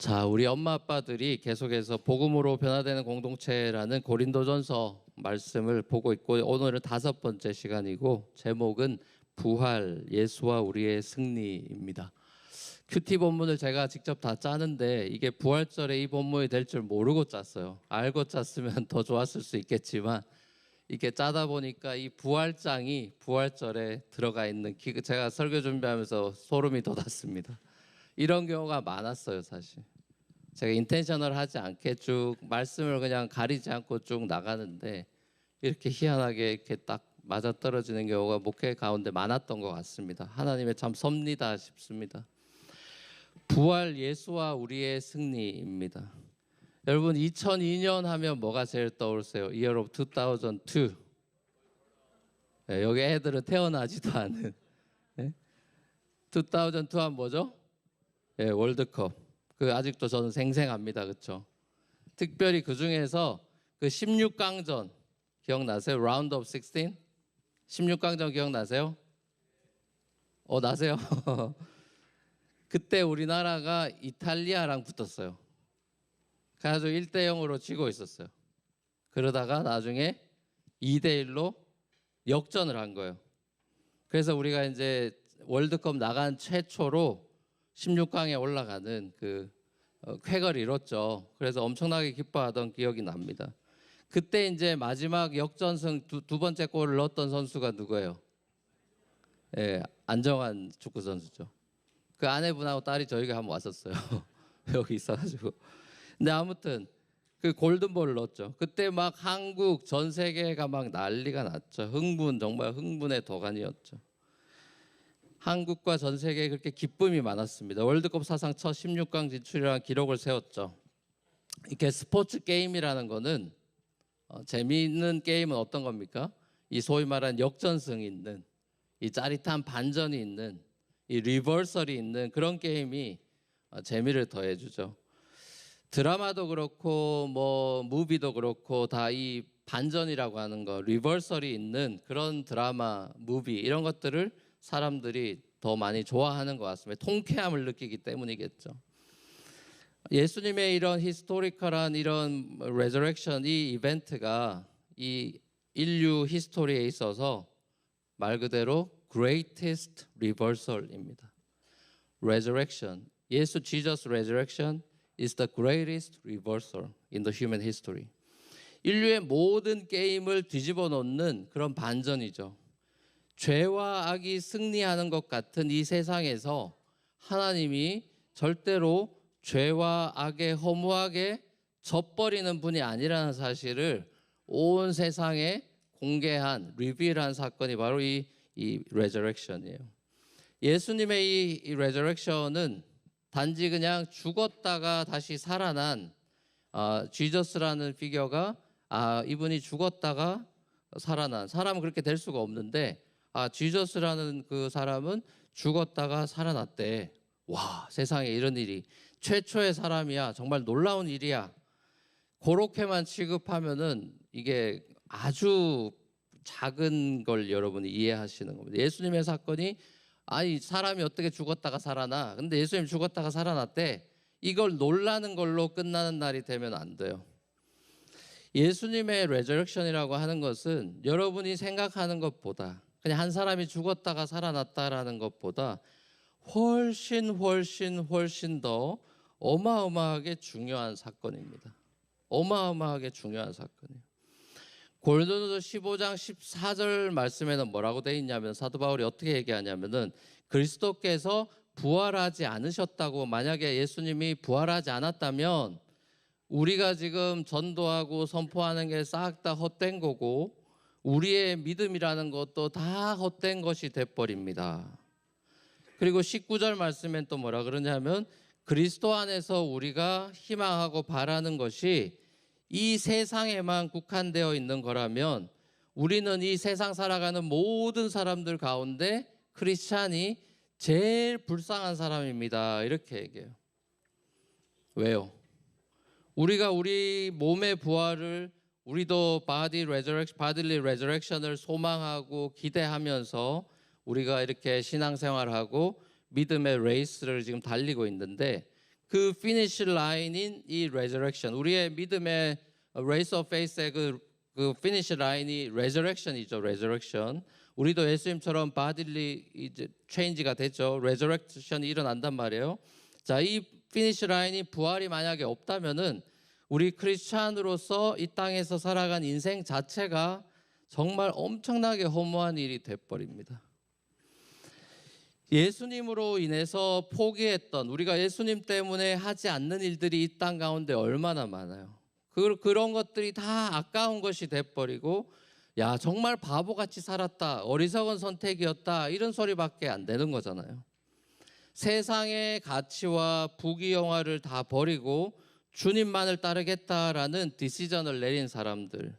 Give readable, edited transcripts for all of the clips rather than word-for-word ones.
자, 우리 엄마 아빠들이 계속해서 복음으로 변화되는 공동체라는 고린도전서 말씀을 보고 있고, 오늘은 5번째 시간이고 제목은 부활, 예수와 우리의 승리입니다. 큐티 본문을 제가 직접 다 짜는데 이게 부활절에 이 본문이 될 줄 모르고 짰어요. 알고 짰으면 더 좋았을 수 있겠지만 이렇게 짜다 보니까 이 부활장이 부활절에 들어가 있는, 제가 설교 준비하면서 소름이 돋았습니다. 이런 경우가 많았어요. 사실 제가 인텐셔널 하지 않게 쭉 말씀을 그냥 가리지 않고 쭉 나가는데 이렇게 희한하게 이렇게 딱 맞아떨어지는 경우가 목회 가운데 많았던 것 같습니다. 하나님의 참 섭니다 싶습니다. 부활, 예수와 우리의 승리입니다. 여러분, 2002년 하면 뭐가 제일 떠오르세요? Year of 2002. 네, 여기 애들은 태어나지도 않은 2002 하면 뭐죠? 예, 월드컵. 아직도 저는 생생합니다. 그렇죠? 특별히 그 중에서 그 16강전 기억나세요? 라운드 오브 16? 16강전 기억나세요? 나세요? 그때 우리나라가 이탈리아랑 붙었어요. 그래가지고 1대0으로 지고 있었어요. 그러다가 나중에 2대1로 역전을 한 거예요. 그래서 우리가 이제 월드컵 나간 최초로 16강에 올라가는 쾌거를 이뤘죠. 그래서 엄청나게 기뻐하던 기억이 납니다. 그때 이제 마지막 역전승 두 번째 골을 넣었던 선수가 누구예요? 예, 안정환 축구 선수죠. 그 아내분하고 딸이 저희가 한번 왔었어요. 여기 있어가지고. 근데 아무튼 그 골든볼을 넣었죠. 그때 막 한국 전 세계가 막 난리가 났죠. 정말 흥분의 도가니였죠. 한국과 전 세계에 그렇게 기쁨이 많았습니다. 월드컵 사상 첫 16강 진출이라는 기록을 세웠죠. 이렇게 스포츠 게임이라는 거는 재미있는 게임은 어떤 겁니까? 이 소위 말하는 역전승이 있는, 이 짜릿한 반전이 있는, 이 리버설이 있는 그런 게임이 재미를 더해주죠. 드라마도 그렇고 무비도 그렇고 다 이 반전이라고 하는 거, 리버설이 있는 그런 드라마, 무비 이런 것들을 사람들이 더 많이 좋아하는 것 같습니다. 통쾌함을 느끼기 때문이겠죠. 예수님의 이런 히스토리컬한 이런 레저렉션, 이 이벤트가 이 인류 히스토리에 있어서 말 그대로 greatest reversal입니다. Resurrection, Jesus resurrection is the greatest reversal in the human history. 인류의 모든 게임을 뒤집어 놓는 그런 반전이죠. 죄와 악이 승리하는 것 같은 이 세상에서 하나님이 절대로 죄와 악에 허무하게 져버리는 분이 아니라는 사실을 온 세상에 공개한, 리빌한 사건이 바로 이 레저렉션이에요. 예수님의 이 레저렉션은 단지 그냥 죽었다가 다시 살아난 지저스라는 피겨가 이분이 죽었다가 살아난 사람은 그렇게 될 수가 없는데 지저스라는 그 사람은 죽었다가 살아났대. 와, 세상에 이런 일이, 최초의 사람이야. 정말 놀라운 일이야. 그렇게만 취급하면은 이게 아주 작은 걸 여러분이 이해하시는 겁니다. 예수님의 사건이 사람이 어떻게 죽었다가 살아나? 근데 예수님 죽었다가 살아났대. 이걸 놀라는 걸로 끝나는 날이 되면 안 돼요. 예수님의 레저렉션이라고 하는 것은 여러분이 생각하는 것보다, 그냥 한 사람이 죽었다가 살아났다라는 것보다 훨씬 더 어마어마하게 중요한 사건입니다. 어마어마하게 중요한 사건이에요. 고린도전서 15장 14절 말씀에는 뭐라고 되어 있냐면, 사도 바울이 어떻게 얘기하냐면은 그리스도께서 부활하지 않으셨다고, 만약에 예수님이 부활하지 않았다면 우리가 지금 전도하고 선포하는 게 싹 다 헛된 거고 우리의 믿음이라는 것도 다 헛된 것이 돼버립니다. 그리고 19절 말씀엔 또 뭐라 그러냐면, 그리스도 안에서 우리가 희망하고 바라는 것이 이 세상에만 국한되어 있는 거라면 우리는 이 세상 살아가는 모든 사람들 가운데 크리스찬이 제일 불쌍한 사람입니다. 이렇게 얘기해요. 왜요? 우리가 우리 몸의 부활을, 우리도 bodily resurrection을 소망하고 기대하면서 우리가 이렇게 신앙생활하고 믿음의 레이스를 지금 달리고 있는데, 그 피니시 라인인 이 레저렉션, 우리의 믿음의 레이스 오브 페이스의 그 피니시 라인이 레저렉션이죠. 레저렉션. 우리도 예수님처럼 바딜리 이제 체인지가 됐죠. 레저렉션이 일어난단 말이에요. 자, 이 피니시 라인이 부활이 만약에 없다면은 우리 크리스찬으로서 이 땅에서 살아간 인생 자체가 정말 엄청나게 허무한 일이 돼버립니다. 예수님으로 인해서 포기했던, 우리가 예수님 때문에 하지 않는 일들이 이 땅 가운데 얼마나 많아요. 그런 것들이 다 아까운 것이 돼버리고, 야, 정말 바보같이 살았다, 어리석은 선택이었다, 이런 소리밖에 안 되는 거잖아요. 세상의 가치와 부귀영화를 다 버리고 주님만을 따르겠다라는 디시전을 내린 사람들,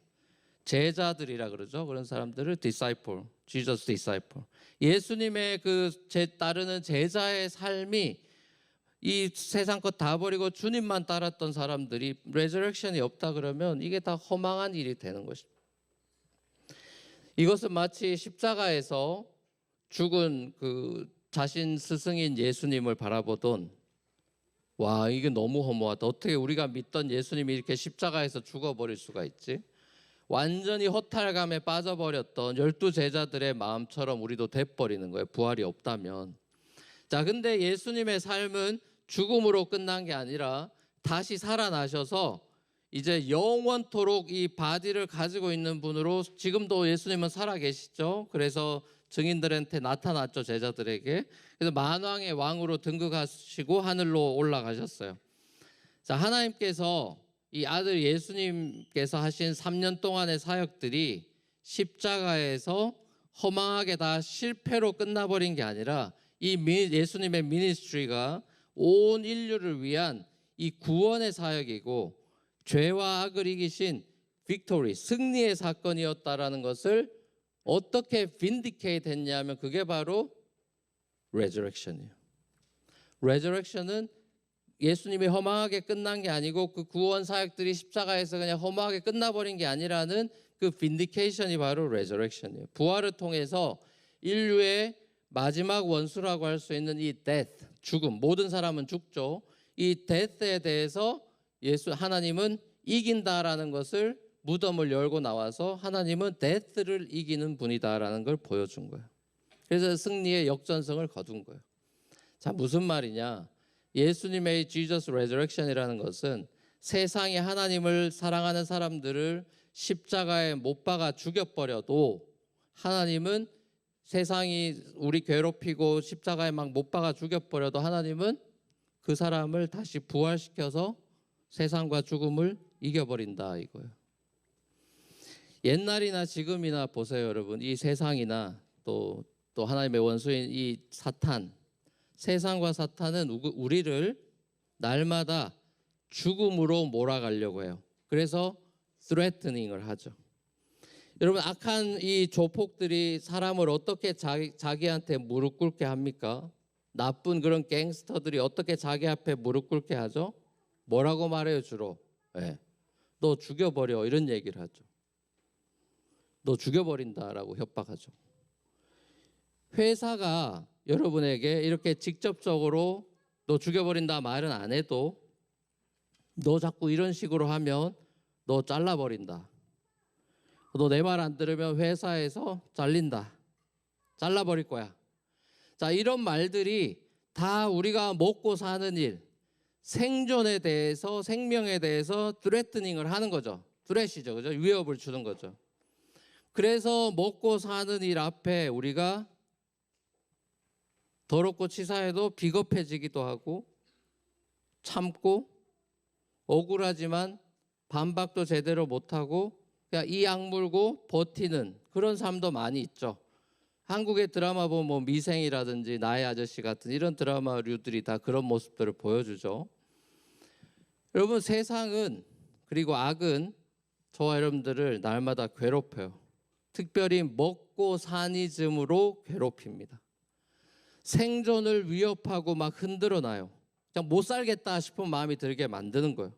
제자들이라 그러죠. 그런 사람들을 disciple, Jesus disciple. 예수님의 따르는 제자의 삶이 이 세상 것 다 버리고 주님만 따랐던 사람들이 레저렉션이 없다 그러면 이게 다 허망한 일이 되는 것입니다. 이것은 마치 십자가에서 죽은 그 자신 스승인 예수님을 바라보던, 와, 이게 너무 허무하다. 어떻게 우리가 믿던 예수님이 이렇게 십자가에서 죽어버릴 수가 있지? 완전히 허탈감에 빠져버렸던 12 제자들의 마음처럼 우리도 돼버리는 거예요. 부활이 없다면. 자, 근데 예수님의 삶은 죽음으로 끝난 게 아니라 다시 살아나셔서 이제 영원토록 이 바디를 가지고 있는 분으로 지금도 예수님은 살아계시죠. 그래서 증인들한테 나타났죠, 제자들에게. 그래서 만왕의 왕으로 등극하시고 하늘로 올라가셨어요. 자, 하나님께서 이 아들 예수님께서 하신 3년 동안의 사역들이 십자가에서 허망하게 다 실패로 끝나버린 게 아니라 이 예수님의 미니스트리가 온 인류를 위한 이 구원의 사역이고 죄와 악을 이기신 빅토리, 승리의 사건이었다라는 것을 어떻게 빈디케이트 했냐면 그게 바로 레저렉션이에요. 레저렉션은 예수님이 허망하게 끝난 게 아니고 그 구원 사역들이 십자가에서 그냥 허망하게 끝나버린 게 아니라는 그 빈디케이션이 바로 레저렉션이에요. 부활을 통해서 인류의 마지막 원수라고 할 수 있는 이 death, 죽음, 모든 사람은 죽죠. 이 death에 대해서 하나님은 이긴다라는 것을 무덤을 열고 나와서 하나님은 death를 이기는 분이다라는 걸 보여준 거예요. 그래서 승리의 역전성을 거둔 거예요. 자, 무슨 말이냐? 예수님의 Jesus Resurrection이라는 것은 세상에 하나님을 사랑하는 사람들을 십자가에 못 박아 죽여버려도 하나님은 세상이 우리 괴롭히고 십자가에 막 못 박아 죽여버려도 하나님은 그 사람을 다시 부활시켜서 세상과 죽음을 이겨버린다 이거예요. 옛날이나 지금이나 보세요, 여러분. 이 세상이나 또 하나님의 원수인 이 사탄, 세상과 사탄은 우리를 날마다 죽음으로 몰아가려고 해요. 그래서 threatening을 하죠. 여러분, 악한 이 조폭들이 사람을 어떻게 자기한테 무릎 꿇게 합니까? 나쁜 그런 갱스터들이 어떻게 자기 앞에 무릎 꿇게 하죠? 뭐라고 말해요, 주로? 네. 너 죽여버려, 이런 얘기를 하죠. 너 죽여버린다라고 협박하죠. 회사가 여러분에게 이렇게 직접적으로 너 죽여버린다 말은 안 해도 너 자꾸 이런 식으로 하면 너 잘라버린다. 너 내 말 안 들으면 회사에서 잘린다. 잘라버릴 거야. 자, 이런 말들이 다 우리가 먹고 사는 일, 생존에 대해서, 생명에 대해서 threatening을 하는 거죠. threat이죠, 그죠? 위협을 주는 거죠. 그래서 먹고 사는 일 앞에 우리가 더럽고 치사해도 비겁해지기도 하고 참고 억울하지만 반박도 제대로 못하고 그냥 이 악물고 버티는 그런 삶도 많이 있죠. 한국의 드라마 보면 뭐 미생이라든지 나의 아저씨 같은 이런 드라마류들이 다 그런 모습들을 보여주죠. 여러분, 세상은 그리고 악은 저와 여러분들을 날마다 괴롭혀요. 특별히 먹고 사니즘으로 괴롭힙니다. 생존을 위협하고 막 흔들어 놔요. 그냥 못 살겠다 싶은 마음이 들게 만드는 거예요.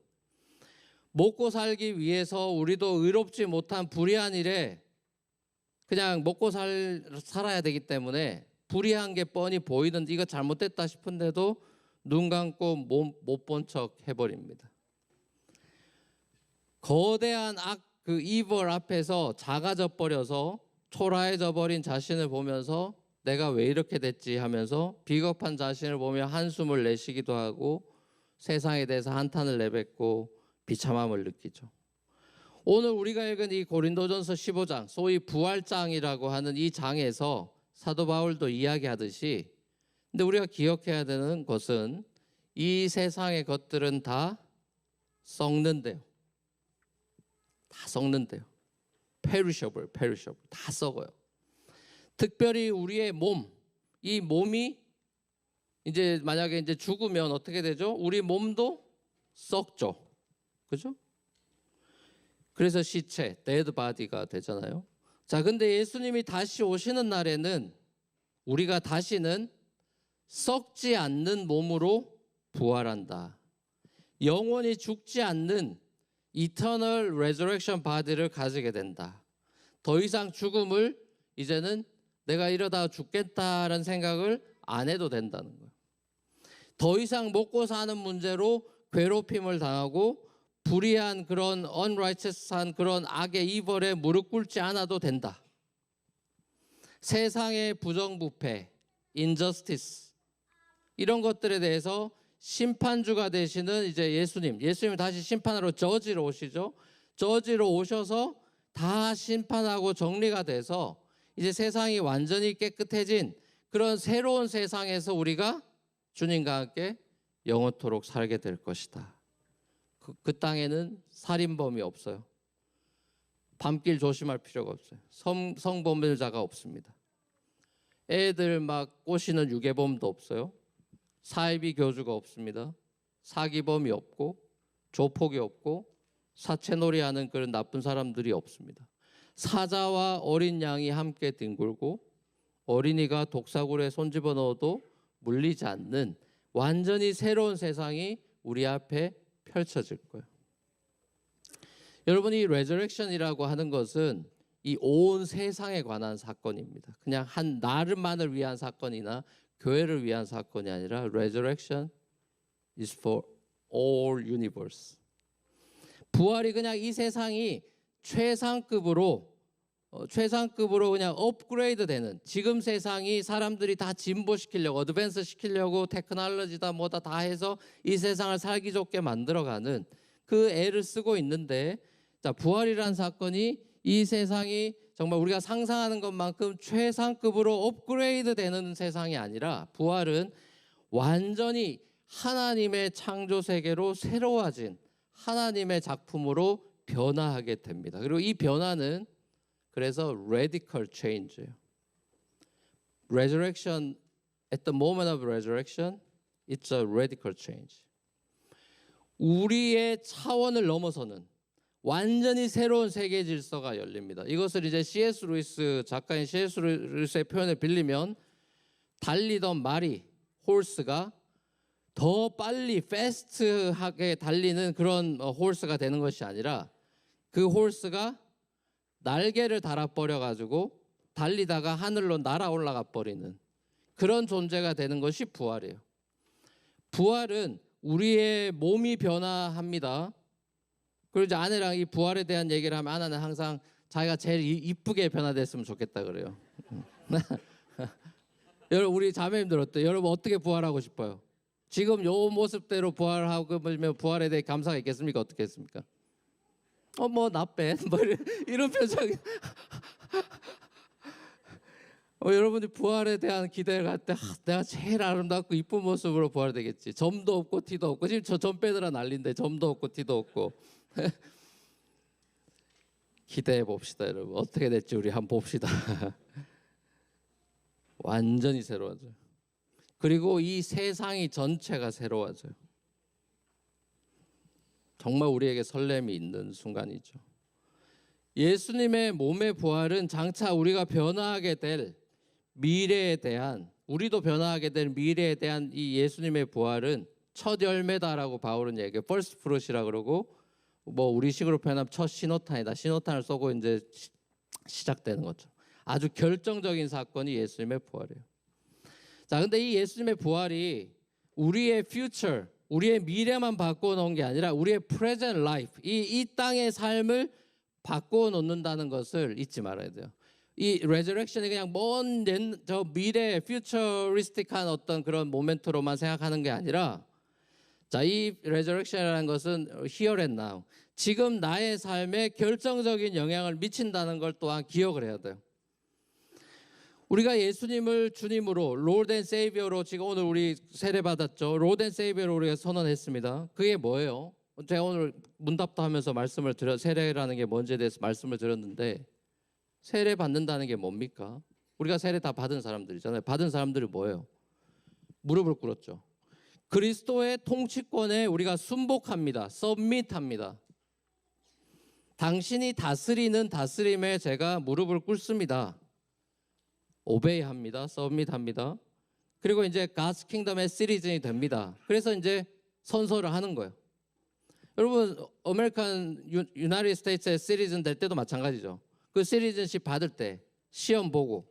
먹고 살기 위해서 우리도 의롭지 못한 불의한 일에 그냥 먹고 살아야 되기 때문에 불의한 게 뻔히 보이는데 이거 잘못됐다 싶은데도 눈 감고 못 본 척 해버립니다. 거대한 그 이벌 앞에서 작아져 버려서 초라해져 버린 자신을 보면서 내가 왜 이렇게 됐지 하면서 비겁한 자신을 보며 한숨을 내쉬기도 하고 세상에 대해서 한탄을 내뱉고 비참함을 느끼죠. 오늘 우리가 읽은 이 고린도전서 15장, 소위 부활장이라고 하는 이 장에서 사도 바울도 이야기하듯이, 근데 우리가 기억해야 되는 것은 이 세상의 것들은 다 썩는데요. 다 썩는데요. perishable, 다 썩어요. 특별히 우리의 몸, 이 몸이 이제 만약에 이제 죽으면 어떻게 되죠? 우리 몸도 썩죠. 그죠? 그래서 시체, dead body가 되잖아요. 자, 근데 예수님이 다시 오시는 날에는 우리가 다시는 썩지 않는 몸으로 부활한다. 영원히 죽지 않는 eternal resurrection body를 가지게 된다. 더 이상 죽음을 이제는 내가 이러다 죽겠다라는 생각을 안 해도 된다는 거예요. 더 이상 먹고 사는 문제로 괴롭힘을 당하고 불의한 그런 unrighteous한 그런 악의 이벌에 무릎 꿇지 않아도 된다. 세상의 부정부패, injustice 이런 것들에 대해서 심판주가 되시는 이제 예수님 다시 심판하러 저지로 오시죠. 저지로 오셔서 다 심판하고 정리가 돼서 이제 세상이 완전히 깨끗해진 그런 새로운 세상에서 우리가 주님과 함께 영원토록 살게 될 것이다. 그 땅에는 살인범이 없어요. 밤길 조심할 필요가 없어요. 성범죄자가 없습니다. 애들 막 꼬시는 유괴범도 없어요. 사이비 교주가 없습니다. 사기범이 없고 조폭이 없고 사채놀이하는 그런 나쁜 사람들이 없습니다. 사자와 어린 양이 함께 뒹굴고 어린이가 독사굴에 손 집어넣어도 물리지 않는 완전히 새로운 세상이 우리 앞에 펼쳐질 거예요. 여러분, 이 레저렉션이라고 하는 것은 이 온 세상에 관한 사건입니다. 그냥 한 나름만을 위한 사건이나 교회를 위한 사건이 아니라 resurrection is for all universe. 부활이 그냥 이 세상이 최상급으로 그냥 업그레이드 되는, 지금 세상이 사람들이 다 진보시키려고 어드밴스 시키려고 테크놀로지다 뭐다 다 해서 이 세상을 살기 좋게 만들어가는 그 애를 쓰고 있는데, 자, 부활이란 사건이 이 세상이 정말 우리가 상상하는 것만큼 최상급으로 업그레이드 되는 세상이 아니라, 부활은 완전히 하나님의 창조 세계로 새로워진 하나님의 작품으로 변화하게 됩니다. 그리고 이 변화는 그래서 radical change예요. Resurrection, at the moment of resurrection, it's a radical change. 우리의 차원을 넘어서는 완전히 새로운 세계 질서가 열립니다. 이것을 이제 C.S. 루이스 작가인 C.S. 루이스의 표현을 빌리면, 달리던 말이, 홀스가 더 빨리 패스트하게 달리는 그런 홀스가 되는 것이 아니라, 그 홀스가 날개를 달아버려 가지고 달리다가 하늘로 날아 올라가 버리는 그런 존재가 되는 것이 부활이에요. 부활은 우리의 몸이 변화합니다. 그리고 이제 아내랑 이 부활에 대한 얘기를 하면 아내는 항상 자기가 제일 이쁘게 변화됐으면 좋겠다 그래요. 여러분, 우리 자매님들 어때요? 여러분 어떻게 부활하고 싶어요? 지금 요 모습대로 부활하고 부활에 대해 감사가 있겠습니까? 어떻게 했습니까? 뭐 나빼 뭐 이런 표정이. 여러분이 부활에 대한 기대를 갈 때 내가 제일 아름답고 이쁜 모습으로 부활되겠지. 점도 없고 티도 없고, 지금 저 점 빼느라 난리인데 점도 없고 티도 없고. 기대해 봅시다. 여러분 어떻게 될지 우리 한번 봅시다. 완전히 새로워져요. 그리고 이 세상이 전체가 새로워져요. 정말 우리에게 설렘이 있는 순간이죠. 예수님의 몸의 부활은 장차 우리가 변화하게 될 미래에 대한, 우리도 변화하게 될 미래에 대한 이 예수님의 부활은 첫 열매다라고 바울은 얘기해요. first fruit이라 그러고, 뭐 우리식으로 표현하면 첫 신호탄이다. 신호탄을 쏘고 이제 시작되는 거죠. 아주 결정적인 사건이 예수님의 부활이에요. 자, 근데 이 예수님의 부활이 우리의 future, 우리의 미래만 바꿔놓은 게 아니라 우리의 present life, 이 땅의 삶을 바꿔놓는다는 것을 잊지 말아야 돼요. 이 resurrection이 그냥 먼 저 미래, futuristic한 어떤 그런 모멘트로만 생각하는 게 아니라, 자, 이 resurrection이라는 것은 here and now, 지금 나의 삶에 결정적인 영향을 미친다는 걸 또한 기억을 해야 돼요. 우리가 예수님을 주님으로 Lord and Savior로 지금 오늘 우리 세례 받았죠. Lord and Savior로 우리가 선언했습니다. 그게 뭐예요? 제가 오늘 문답도 하면서 말씀을 세례라는 게 뭔지에 대해서 말씀을 드렸는데, 세례 받는다는 게 뭡니까? 우리가 세례 다 받은 사람들이잖아요. 받은 사람들이 뭐예요? 무릎을 꿇었죠. 그리스도의 통치권에 우리가 순복합니다. submit합니다. 당신이 다스리는 다스림에 제가 무릎을 꿇습니다. 오베이합니다. submit합니다. 그리고 이제 God's Kingdom의 시리즌이 됩니다. 그래서 이제 선서를 하는 거예요. 여러분, 아메리칸 유나이티드 스테이츠의 시리즌 될 때도 마찬가지죠. 그 시리즌십 받을 때 시험 보고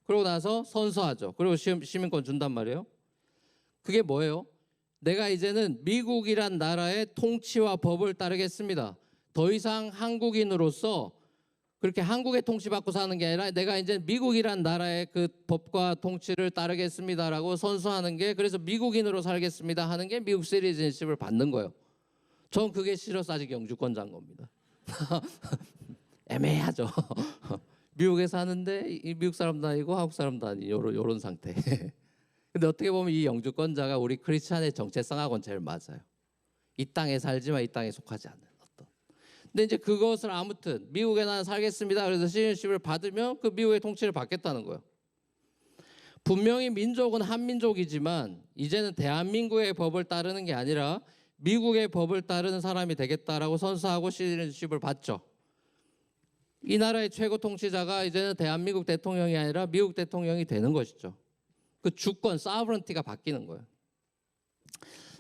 그러고 나서 선서하죠. 그리고 시민권 준단 말이에요. 그게 뭐예요? 내가 이제는 미국이란 나라의 통치와 법을 따르겠습니다. 더 이상 한국인으로서 그렇게 한국의 통치받고 사는 게 아니라 내가 이제 미국이란 나라의 그 법과 통치를 따르겠습니다라고 선서하는 게, 그래서 미국인으로 살겠습니다 하는 게 미국 시리즌십을 받는 거예요. 전 그게 싫어서 아직 영주권자인 겁니다. 애매하죠. 미국에 사는데 이 미국 사람도 아니고 한국 사람도 아니고 요런 상태. 근데 어떻게 보면 이 영주권자가 우리 크리스찬의 정체성하고는 제일 맞아요. 이 땅에 살지만 이 땅에 속하지 않는 어떤. 근데 이제 그것을 아무튼 미국에 나는 살겠습니다. 그래서 시티즌십을 받으면 그 미국의 통치를 받겠다는 거예요. 분명히 민족은 한민족이지만 이제는 대한민국의 법을 따르는 게 아니라 미국의 법을 따르는 사람이 되겠다라고 선서하고 시티즌십을 받죠. 이 나라의 최고 통치자가 이제는 대한민국 대통령이 아니라 미국 대통령이 되는 것이죠. 그 주권, 사브런티가 바뀌는 거예요.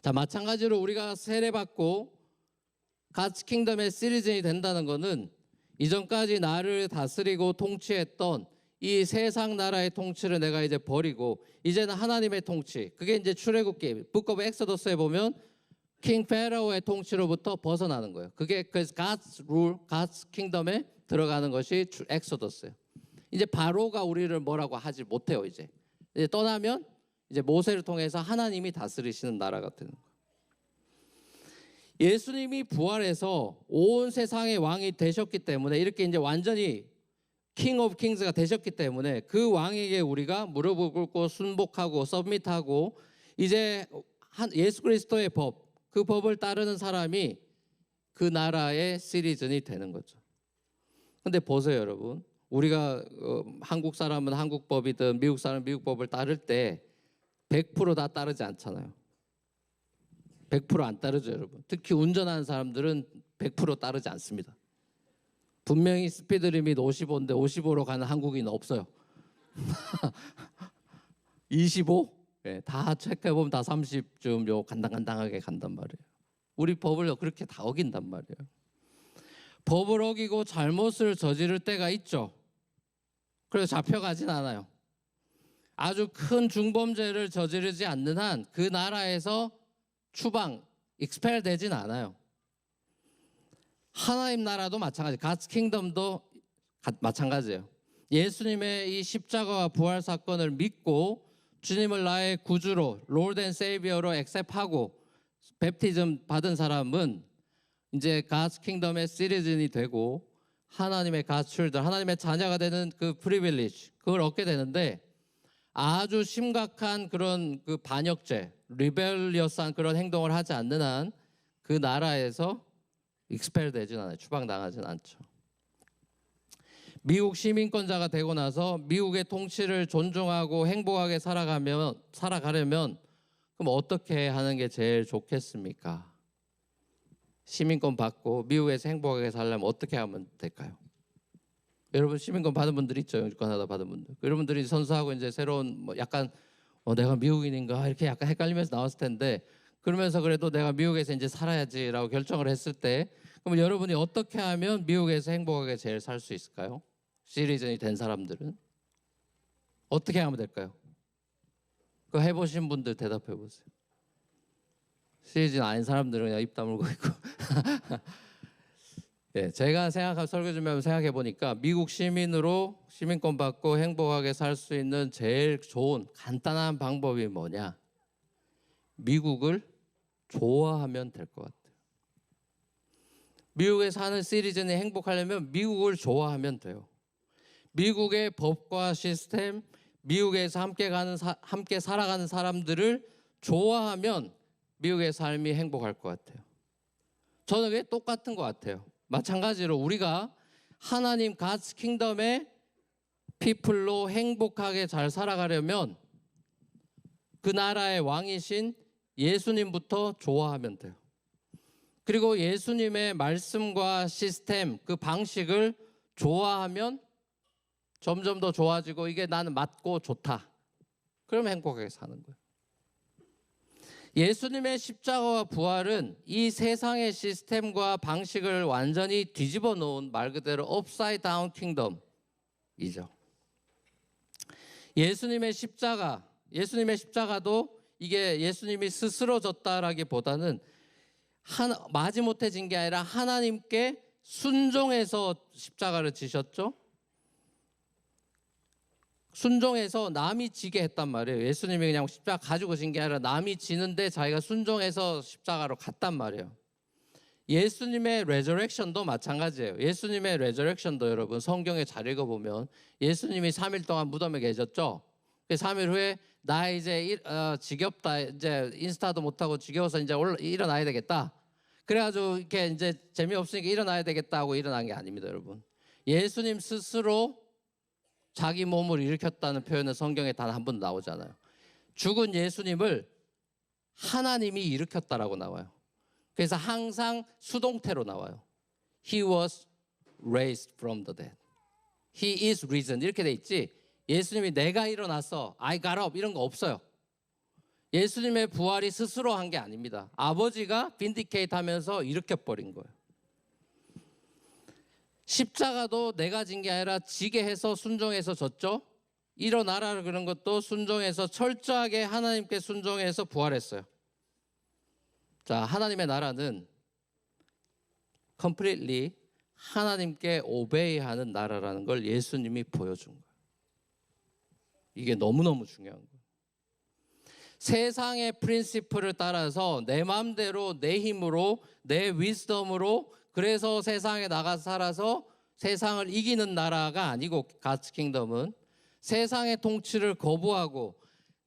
자, 마찬가지로 우리가 세례받고 God's Kingdom의 시리즌이 된다는 것은 이전까지 나를 다스리고 통치했던 이 세상 나라의 통치를 내가 이제 버리고 이제는 하나님의 통치, 그게 이제 출애굽기 Book of Exodus에 보면 킹 페라오의 통치로부터 벗어나는 거예요. 그게 그래서 God's rule, God's Kingdom에 들어가는 것이 엑소더스예요. 이제 바로가 우리를 뭐라고 하지 못해요. 이제 떠나면 이제 모세를 통해서 하나님이 다스리시는 나라가 되는 거예요. 예수님이 부활해서 온 세상의 왕이 되셨기 때문에 이렇게 이제 완전히 킹 오브 킹스가 되셨기 때문에 그 왕에게 우리가 무릎을 꿇고 순복하고 서밋하고 이제 예수 그리스도의 법, 그 법을 따르는 사람이 그 나라의 시리즌이 되는 거죠. 근데 보세요, 여러분. 우리가 한국 사람은 한국 법이든 미국 사람은 미국 법을 따를 때 100% 다 따르지 않잖아요. 100% 안 따르죠, 여러분. 특히 운전하는 사람들은 100% 따르지 않습니다. 분명히 스피드 리밋 55인데 55로 가는 한국인은 없어요. 25? 네, 다 체크해보면 다 30쯤 요 간당간당하게 간단 말이에요. 우리 법을 그렇게 다 어긴단 말이에요. 법을 어기고 잘못을 저지를 때가 있죠. 그래서 잡혀가진 않아요. 아주 큰 중범죄를 저지르지 않는 한 그 나라에서 추방, 익스펠 되진 않아요. 하나님 나라도 마찬가지, God's Kingdom도 마찬가지예요. 예수님의 이 십자가와 부활 사건을 믿고 주님을 나의 구주로 Lord and Savior로 액셉하고 베프티즘 받은 사람은 이제 God's Kingdom의 시리즌이 되고 하나님의 God's children, 하나님의 자녀가 되는 그 프리빌리지, 그걸 얻게 되는데 아주 심각한 그런 그 반역죄, 리벨리어스한 그런 행동을 하지 않는 한 그 나라에서 익스펠 되진 않아요. 추방당하진 않죠. 미국 시민권자가 되고 나서 미국의 통치를 존중하고 행복하게 살아가려면 그럼 어떻게 하는 게 제일 좋겠습니까? 시민권 받고 미국에서 행복하게 살려면 어떻게 하면 될까요? 여러분 시민권 받은 분들 있죠? 영주권 하나 받은 분들. 여러분들이 선수하고 이제 새로운 뭐 약간 내가 미국인인가 이렇게 약간 헷갈리면서 나왔을 텐데, 그러면서 그래도 내가 미국에서 이제 살아야지라고 결정을 했을 때, 그럼 여러분이 어떻게 하면 미국에서 행복하게 제일 살 수 있을까요? 시리즌이 된 사람들은 어떻게 하면 될까요? 그거 해보신 분들 대답해 보세요. 시리즈는 아닌 사람들은 그냥 입 다물고 있고. 예, 제가 설교 준비하면 생각해 보니까 미국 시민으로 시민권 받고 행복하게 살 수 있는 제일 좋은 간단한 방법이 뭐냐? 미국을 좋아하면 될 것 같아요. 미국에 사는 시리즌이 행복하려면 미국을 좋아하면 돼요. 미국의 법과 시스템, 미국에서 함께 살아가는 사람들을 좋아하면 미국의 삶이 행복할 것 같아요. 저는 그게 똑같은 것 같아요. 마찬가지로 우리가 하나님 God's 킹덤의 피플로 행복하게 잘 살아가려면 그 나라의 왕이신 예수님부터 좋아하면 돼요. 그리고 예수님의 말씀과 시스템, 그 방식을 좋아하면 점점 더 좋아지고 이게 나는 맞고 좋다. 그러면 행복하게 사는 거예요. 예수님의 십자가와 부활은 이 세상의 시스템과 방식을 완전히 뒤집어 놓은 말 그대로 upside down 킹덤이죠. 예수님의 십자가도 이게 예수님이 스스로 졌다라기보다는 마지못해 진 게 아니라 하나님께 순종해서 십자가를 지셨죠. 순종해서 남이 지게 했단 말이에요. 예수님이 그냥 십자가 가지고 진 게 아니라 남이 지는데 자기가 순종해서 십자가로 갔단 말이에요. 예수님의 레저렉션도 마찬가지예요. 예수님의 레저렉션도 여러분 성경에 잘 읽어보면 예수님이 3일 동안 무덤에 계셨죠. 3일 후에 나 이제 지겹다, 이제 인스타도 못하고 지겨워서 이제 일어나야 되겠다. 그래가지고 이렇게 이제 재미없으니까 일어나야 되겠다 하고 일어난 게 아닙니다, 여러분. 예수님 스스로 자기 몸을 일으켰다는 표현은 성경에 단 한 번도 나오지 않아요. 죽은 예수님을 하나님이 일으켰다라고 나와요. 그래서 항상 수동태로 나와요. He was raised from the dead. He is risen. 이렇게 돼 있지. 예수님이 내가 일어났어, I got up 이런 거 없어요. 예수님의 부활이 스스로 한 게 아닙니다. 아버지가 빈디케이트 하면서 일으켜버린 거예요. 십자가도 내가 진 게 아니라 지게 해서 순종해서 졌죠. 일어나라 그런 것도 순종해서 철저하게 하나님께 순종해서 부활했어요. 자, 하나님의 나라는 completely 하나님께 오베이하는 나라라는 걸 예수님이 보여준 거예요. 이게 너무너무 중요한 거예요. 세상의 프린시플을 따라서 내 마음대로 내 힘으로 내 위스덤으로 그래서 세상에 나가 살아서 세상을 이기는 나라가 아니고 God's 킹덤은 세상의 통치를 거부하고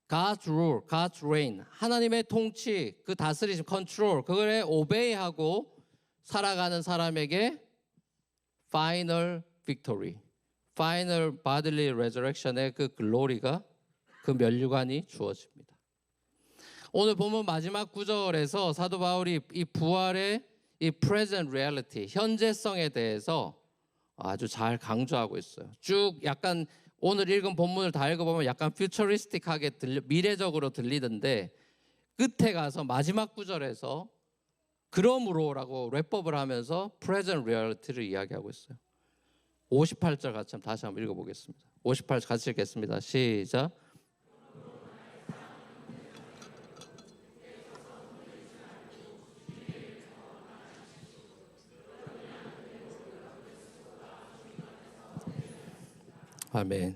God's rule, God's reign 하나님의 통치, 그 다스리심, 컨트롤 그거에 오베이하고 살아가는 사람에게 final victory, final bodily resurrection의 그 글로리가 그 면류관이 주어집니다. 오늘 보면 마지막 구절에서 사도 바울이 이 부활의 이 present reality, 현재성에 대해서 아주 잘 강조하고 있어요. 쭉 약간 오늘 읽은 본문을 다 읽어보면 약간 퓨처리스틱하게 미래적으로 들리던데 끝에 가서 마지막 구절에서 그러므로라고 랩업을 하면서 present reality를 이야기하고 있어요. 58절 같이 다시 한번 읽어보겠습니다. 58절 같이 읽겠습니다. 시작. 아멘.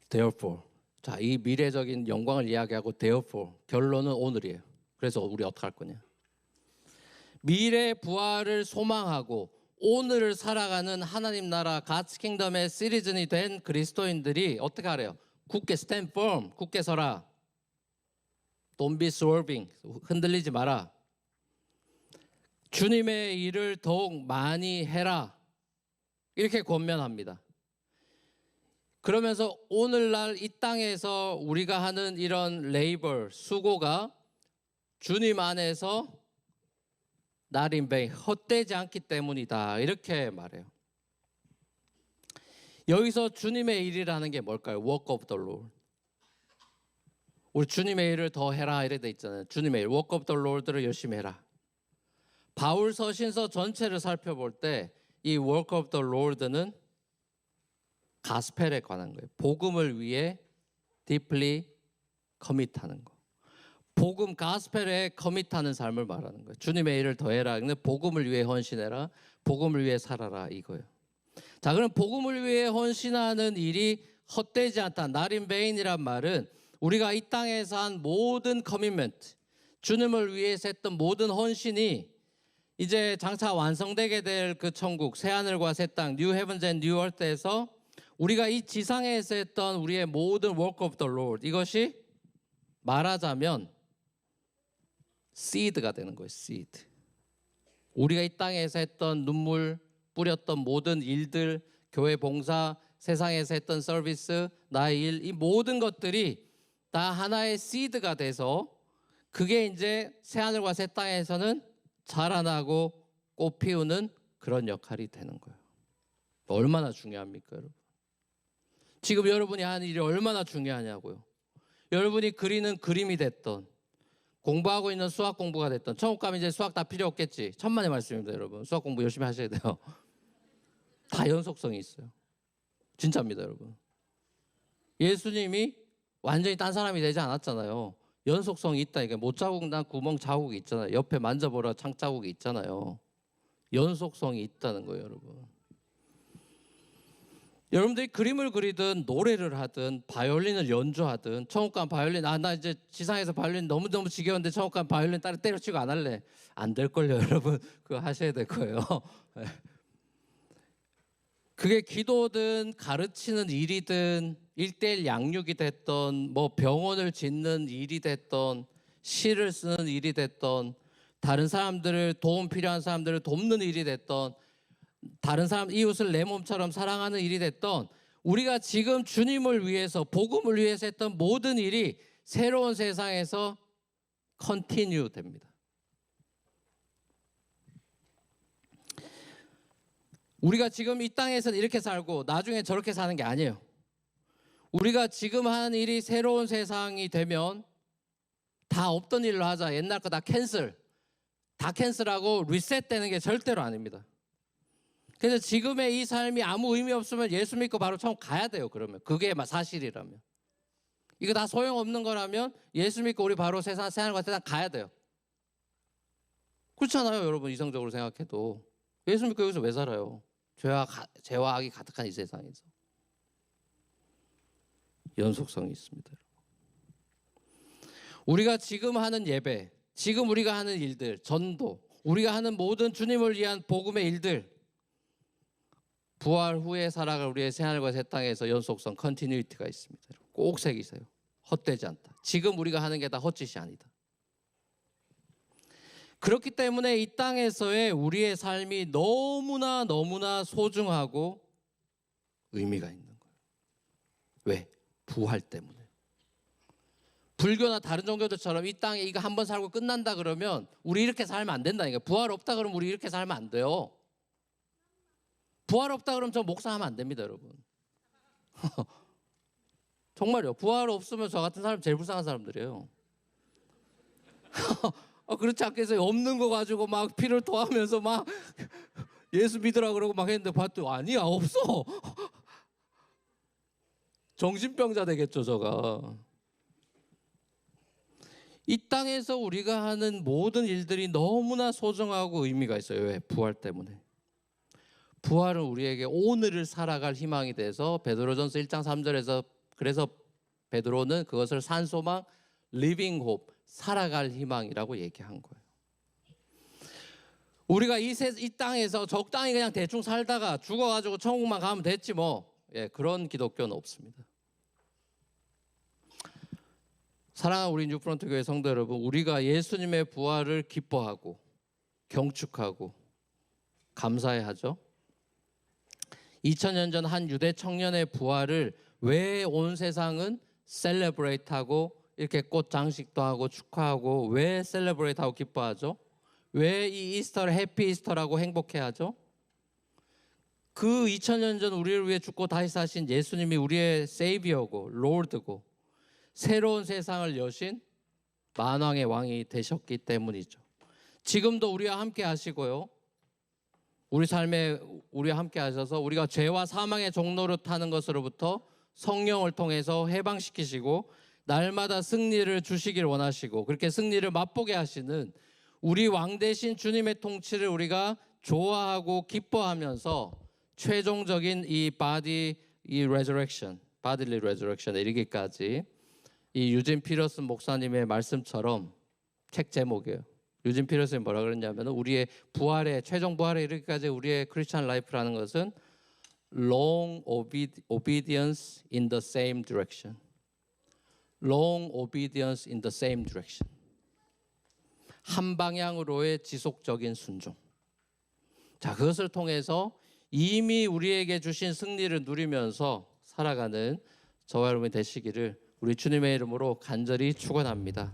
Therefore, 자, 이 미래적인 영광을 이야기하고 therefore 결론은 오늘이에요. 그래서 우리 어떻게 할 거냐? 미래 부활을 소망하고 오늘을 살아가는 하나님 나라 God's 킹덤의 시리즌이 된 그리스도인들이 어떻게 하래요? 굳게 stand firm, 굳게 서라. Don't be swerving, 흔들리지 마라. 주님의 일을 더욱 많이 해라. 이렇게 권면합니다. 그러면서 오늘날 이 땅에서 우리가 하는 이런 레이버, 수고가 주님 안에서 not in vain, 헛되지 않기 때문이다. 이렇게 말해요. 여기서 주님의 일이라는 게 뭘까요? Work of the Lord. 우리 주님의 일을 더 해라 이렇게 돼 있잖아요. 주님의 일, Work of the Lord를 열심히 해라. 바울 서신서 전체를 살펴볼 때 이 work of the Lord는 가스펠에 관한 거예요. 복음을 위해 deeply commit하는 거. 복음 가스펠에 커밋하는 삶을 말하는 거예요. 주님의 일을 더해라. 근데 복음을 위해 헌신해라. 복음을 위해 살아라 이거예요. 자, 그럼 복음을 위해 헌신하는 일이 헛되지 않다. Not in vain이란 말은 우리가 이 땅에서 한 모든 커밋먼트, 주님을 위해서 했던 모든 헌신이 이제 장차 완성되게 될 그 천국, 새 하늘과 새 땅, 뉴 헤븐즈 앤 뉴 얼스에서 우리가 이 지상에서 했던 우리의 모든 work of the Lord, 이것이 말하자면 seed가 되는 거예요. seed. 우리가 이 땅에서 했던 눈물 뿌렸던 모든 일들, 교회 봉사, 세상에서 했던 서비스, 나의 일, 이 모든 것들이 다 하나의 seed가 돼서 그게 이제 새 하늘과 새 땅에서는 자라나고 꽃 피우는 그런 역할이 되는 거예요. 얼마나 중요합니까, 여러분? 지금 여러분이 하는 일이 얼마나 중요하냐고요. 여러분이 그리는 그림이 됐던, 공부하고 있는 수학 공부가 됐던, 천국 가면 이제 수학 다 필요 없겠지. 천만의 말씀입니다, 여러분. 수학 공부 열심히 하셔야 돼요. 다 연속성이 있어요. 진짜입니다, 여러분. 예수님이 완전히 딴 사람이 되지 않았잖아요. 연속성이 있다. 이게 못 자국 난 구멍 자국이 있잖아요. 옆에 만져보라 창 자국이 있잖아요. 연속성이 있다는 거예요, 여러분. 여러분들이 그림을 그리든 노래를 하든 바이올린을 연주하든, 천국 가면 바이올린, 나 이제 지상에서 바이올린 너무너무 지겨운데 천국 가면 바이올린 따로 때려치고 안 할래. 안 될걸요, 여러분. 그거 하셔야 될 거예요. 그게 기도든 가르치는 일이든 1:1 양육이 됐던, 뭐 병원을 짓는 일이 됐던, 시를 쓰는 일이 됐던, 다른 사람들을, 도움 필요한 사람들을 돕는 일이 됐던, 다른 사람 이웃을 내 몸처럼 사랑하는 일이 됐던, 우리가 지금 주님을 위해서, 복음을 위해서 했던 모든 일이 새로운 세상에서 컨티뉴 됩니다. 우리가 지금 이 땅에서는 이렇게 살고 나중에 저렇게 사는 게 아니에요. 우리가 지금 하는 일이 새로운 세상이 되면 다 없던 일로 하자, 옛날 거 다 캔슬하고 리셋되는 게 절대로 아닙니다. 그래서 지금의 이 삶이 아무 의미 없으면 예수 믿고 바로 천국 가야 돼요. 그러면 그게 사실이라면, 이거 다 소용없는 거라면 예수 믿고 우리 바로 세상과 세상 가야 돼요. 그렇잖아요, 여러분. 이성적으로 생각해도 예수 믿고 여기서 왜 살아요? 죄와 악이 가득한 이 세상에서. 연속성이 있습니다. 우리가 지금 하는 예배, 지금 우리가 하는 일들, 전도, 우리가 하는 모든 주님을 위한 복음의 일들, 부활 후에 살아갈 우리의 새하늘과 새 땅에서 연속성, 컨티뉴이티가 있습니다. 꼭 새기세요. 헛되지 않다. 지금 우리가 하는 게 다 헛짓이 아니다. 그렇기 때문에 이 땅에서의 우리의 삶이 너무나 소중하고 의미가 있는 거예요. 왜? 부활 때문에. 불교나 다른 종교들처럼 이 땅에 이거 한번 살고 끝난다 그러면 우리 이렇게 살면 안 된다니까. 부활 없다 그러면 우리 이렇게 살면 안 돼요. 부활 없다 그러면 저 목사하면 안 됩니다, 여러분. 정말요. 부활 없으면 저 같은 사람 제일 불쌍한 사람들이에요. 그렇지 않겠어요? 없는 거 가지고 막 피를 토하면서 막 예수 믿으라 그러고 막 했는데 봤더니 아니야, 없어. 정신병자 되겠죠, 저가. 이 땅에서 우리가 하는 모든 일들이 너무나 소중하고 의미가 있어요. 왜? 부활 때문에. 부활은 우리에게 오늘을 살아갈 희망이 돼서 베드로전서 1장 3절에서 그래서 베드로는 그것을 산소망, 리빙 홉, 살아갈 희망이라고 얘기한 거예요. 우리가 이 땅에서 적당히 그냥 대충 살다가 죽어가지고 천국만 가면 됐지 뭐. 그런 기독교는 없습니다. 사랑하는 우리 뉴프런트 교회 성도 여러분, 우리가 예수님의 부활을 기뻐하고 경축하고 감사해하죠. 2000년 전 한 유대 청년의 부활을 왜 온 세상은 셀레브레이트하고 이렇게 꽃 장식도 하고 축하하고 왜 셀레브레이트하고 기뻐하죠? 왜 이 이스터를 해피 이스터라고 행복해하죠? 그 2000년 전 우리를 위해 죽고 다시 사신 예수님이 우리의 세이비어고 롤드고 새로운 세상을 여신 만왕의 왕이 되셨기 때문이죠. 지금도 우리와 함께 하시고요. 우리 삶에 우리와 함께 하셔서 우리가 죄와 사망의 종로를 타는 것으로부터 성령을 통해서 해방시키시고 날마다 승리를 주시길 원하시고 그렇게 승리를 맛보게 하시는 우리 왕 대신 주님의 통치를 우리가 좋아하고 기뻐하면서 최종적인 이 bodily resurrection에 이르기까지 이 유진 피터슨 목사님의 말씀처럼 책 제목이에요. 유진 피터슨이 뭐라 그랬냐면 우리의 부활에 최종 부활에 이르기까지 우리의 크리스찬 라이프라는 것은 long obedience in the same direction. long obedience in the same direction. 한 방향으로의 지속적인 순종. 자, 그것을 통해서 이미 우리에게 주신 승리를 누리면서 살아가는 저와 여러분이 되시기를 우리 주님의 이름으로 간절히 축원합니다.